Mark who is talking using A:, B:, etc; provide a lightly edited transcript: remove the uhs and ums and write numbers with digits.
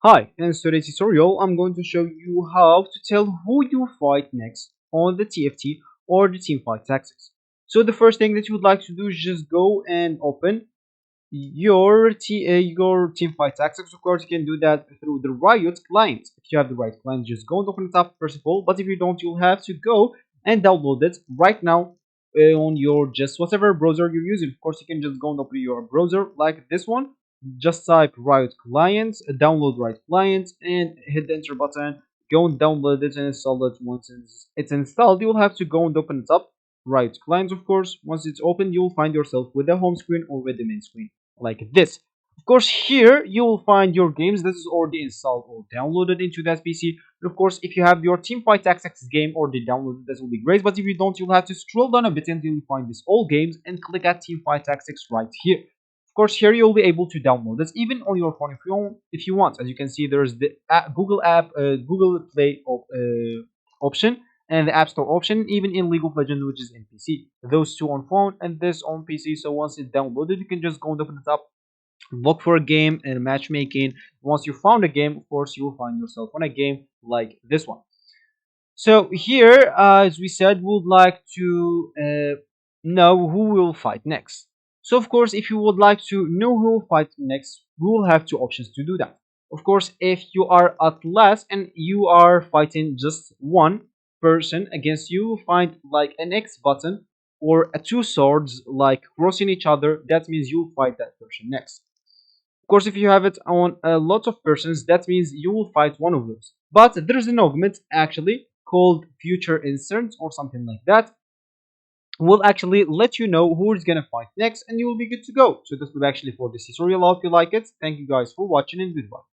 A: Hi, in today's tutorial, I'm going to show you how to tell who you fight next on the TFT or the Teamfight Tactics. So the first thing that you would like to do is just go and open your Teamfight Tactics. Of course, you can do that through the Riot client. If you have the right client, just go and open it up first of all. But if you don't, you'll have to go and download it right now on your just whatever browser you're using. Of course, you can just go and open your browser like this one. Just type Riot Client, download Riot Client, and hit the enter button. Go and download it and install it. Once it's installed, you'll have to go and open it up. Riot Client, of course. Once it's open, you'll find yourself with the home screen or with the main screen like this. Of course, here you will find your games that is already installed or downloaded into that PC. And of course, if you have your Teamfight Tactics game already downloaded, that will be great. But if you don't, you'll have to scroll down a bit until you find these all games and click at Teamfight Tactics right here. Of course, here you'll be able to download this even on your phone if you want. As you can see, there's the Google Play option and the App Store option, even in League of Legends, which is in PC. Those two on phone and this on PC. So once it's downloaded, you can just go and open it up, look for a game and matchmaking. Once you found a game, of course, you will find yourself on a game like this one. So here, as we said, we would like to know who will fight next. So of course, if you would like to know who will fight next, we will have two options to do that. Of course, if you are at last and you are fighting just one person against you, find like an X button or a two swords like crossing each other. That means you'll fight that person next. Of course, if you have it on a lot of persons, that means you will fight one of those. But there's an augment actually called Future Insert or something like that. Will actually let you know who is gonna fight next, and you will be good to go. So this will be actually for this tutorial. I hope you like it. Thank you guys for watching, and goodbye.